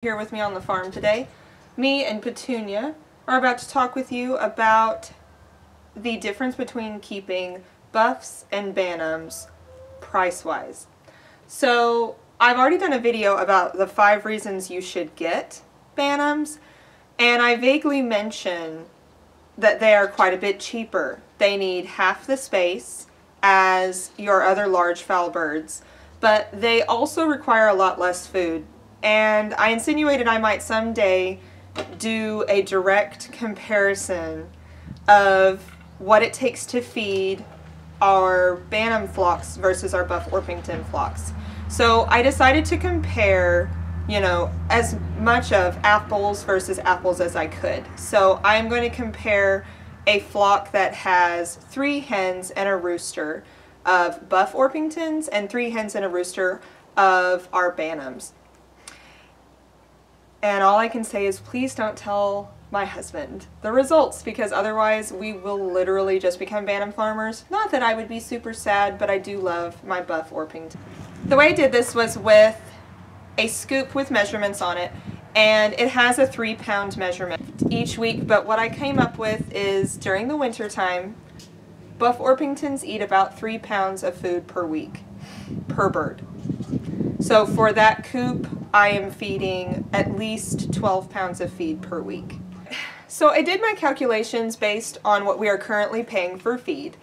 Here with me on the farm today. Me and Petunia are about to talk with you about the difference between keeping buffs and bantams price-wise. So I've already done a video about the 5 reasons you should get bantams, and I vaguely mention that they are quite a bit cheaper. They need half the space as your other large fowl birds, but they also require a lot less food. And I insinuated I might someday do a direct comparison of what it takes to feed our bantam flocks versus our Buff Orpington flocks. So I decided to compare, as much of apples versus apples as I could. So I'm going to compare a flock that has 3 hens and a rooster of Buff Orpingtons and 3 hens and a rooster of our bantams. And all I can say is please don't tell my husband the results, because otherwise we will literally just become bantam farmers. Not that I would be super sad, but I do love my Buff Orpington. The way I did this was with a scoop with measurements on it, and it has a 3-pound measurement each week, but what I came up with is during the winter time, Buff Orpingtons eat about 3 pounds of food per week, per bird. So for that coop, I am feeding at least 12 pounds of feed per week. So I did my calculations based on what we are currently paying for feed.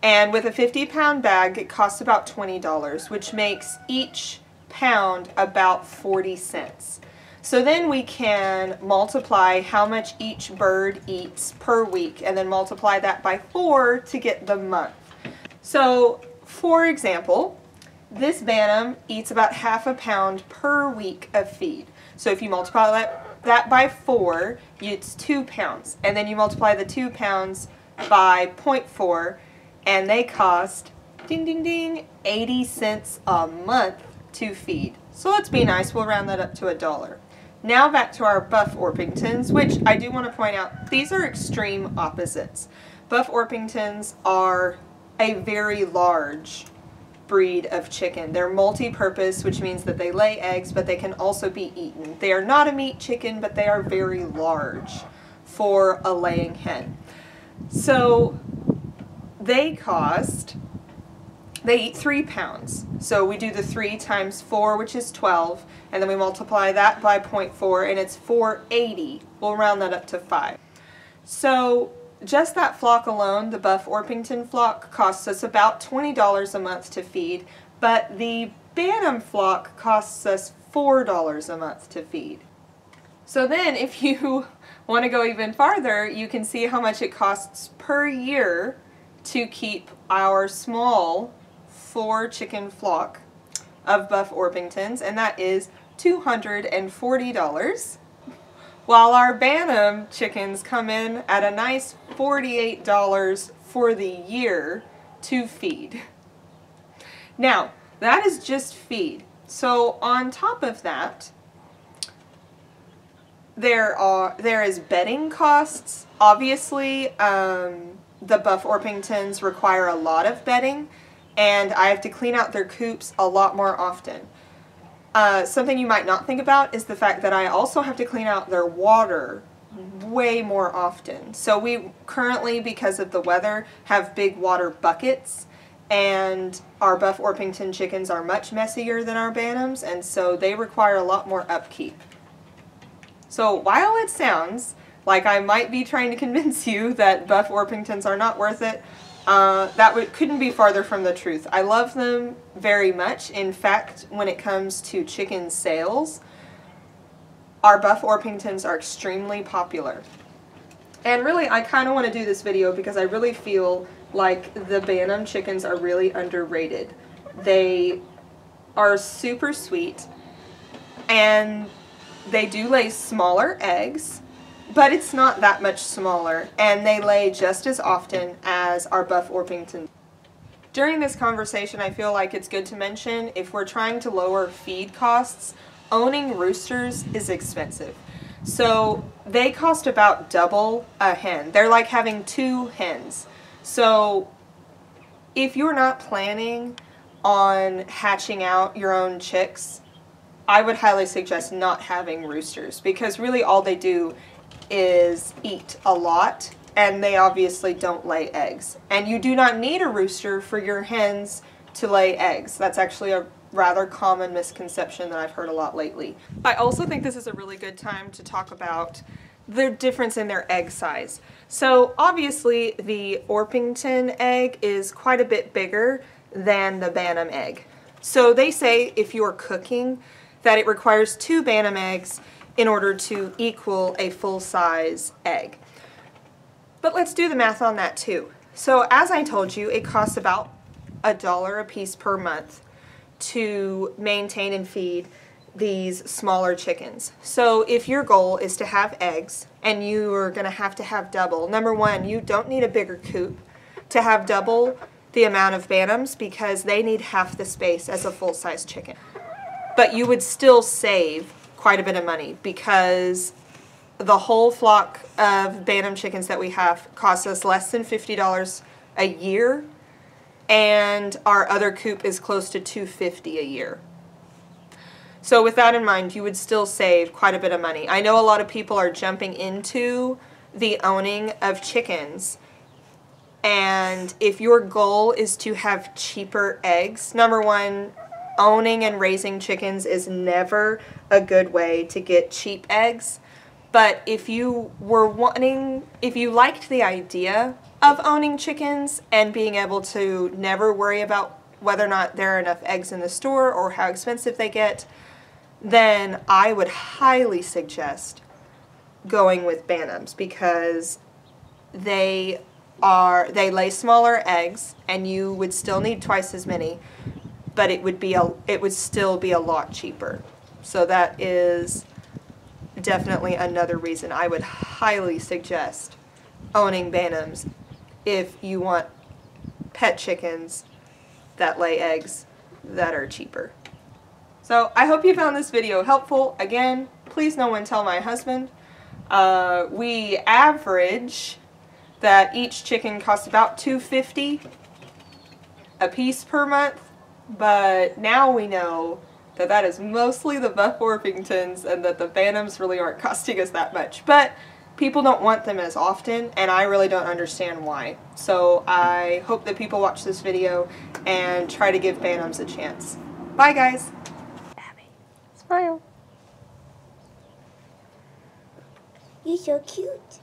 And with a 50-pound bag, it costs about $20, which makes each pound about 40 cents. So then we can multiply how much each bird eats per week and then multiply that by 4 to get the month. So for example, this bantam eats about half a pound per week of feed. So if you multiply that by 4, it's 2 pounds. And then you multiply the 2 pounds by 0.4, and they cost, ding ding ding, 80 cents a month to feed. So let's be nice, we'll round that up to $1. Now back to our Buff Orpingtons, which I do want to point out, these are extreme opposites. Buff Orpingtons are a very large breed of chicken. They're multi-purpose, which means that they lay eggs, but they can also be eaten. They are not a meat chicken, but they are very large for a laying hen. So they eat 3 pounds. So we do the 3 times 4, which is 12, and then we multiply that by 0.4, and it's 480. We'll round that up to 5. So just that flock alone, the Buff Orpington flock, costs us about $20 a month to feed, but the bantam flock costs us $4 a month to feed. So then if you want to go even farther, you can see how much it costs per year to keep our small 4 chicken flock of Buff Orpingtons, and that is $240. While our bantam chickens come in at a nice $48 for the year to feed. Now, that is just feed. So on top of that, there is bedding costs. Obviously, the Buff Orpingtons require a lot of bedding, and I have to clean out their coops a lot more often. Something you might not think about is the fact that I also have to clean out their water way more often. So we currently, because of the weather, have big water buckets, and our Buff Orpington chickens are much messier than our bantams, and so they require a lot more upkeep. So while it sounds like I might be trying to convince you that Buff Orpingtons are not worth it, couldn't be farther from the truth. I love them very much. In fact, when it comes to chicken sales, our Buff Orpingtons are extremely popular. And really, I kind of want to do this video because I really feel like the bantam chickens are really underrated. They are super sweet, and they do lay smaller eggs, but it's not that much smaller, and they lay just as often as our Buff Orpington. During this conversation, I feel like it's good to mention, if we're trying to lower feed costs, owning roosters is expensive. So they cost about double a hen. They're like having 2 hens. So if you're not planning on hatching out your own chicks, I would highly suggest not having roosters, because really all they do is eat a lot, and they obviously don't lay eggs. And you do not need a rooster for your hens to lay eggs. That's actually a rather common misconception that I've heard a lot lately. I also think this is a really good time to talk about the difference in their egg size. So obviously the Orpington egg is quite a bit bigger than the Bantam egg. So they say if you're cooking that it requires 2 Bantam eggs in order to equal a full-size egg. But let's do the math on that too. So as I told you, it costs about $1 a piece per month to maintain and feed these smaller chickens. So if your goal is to have eggs and you are going to have double, number one, you don't need a bigger coop to have double the amount of bantams because they need half the space as a full-size chicken. But you would still save quite a bit of money because the whole flock of bantam chickens that we have costs us less than $50 a year, and our other coop is close to $250 a year. So with that in mind, you would still save quite a bit of money. I know a lot of people are jumping into the owning of chickens, and if your goal is to have cheaper eggs, number one, owning and raising chickens is never a good way to get cheap eggs. But if you liked the idea of owning chickens and being able to never worry about whether or not there are enough eggs in the store or how expensive they get, then I would highly suggest going with bantams, because they lay smaller eggs and you would still need twice as many, but it would still be a lot cheaper. So that is definitely another reason I would highly suggest owning bantams if you want pet chickens that lay eggs that are cheaper. So I hope you found this video helpful. Again, please no one tell my husband. We average that each chicken costs about $2.50 a piece per month, but now we know that that is mostly the Buff Orpingtons and that the bantams really aren't costing us that much. But people don't want them as often, and I really don't understand why. So I hope that people watch this video and try to give bantams a chance. Bye guys! Abby, smile. You're so cute.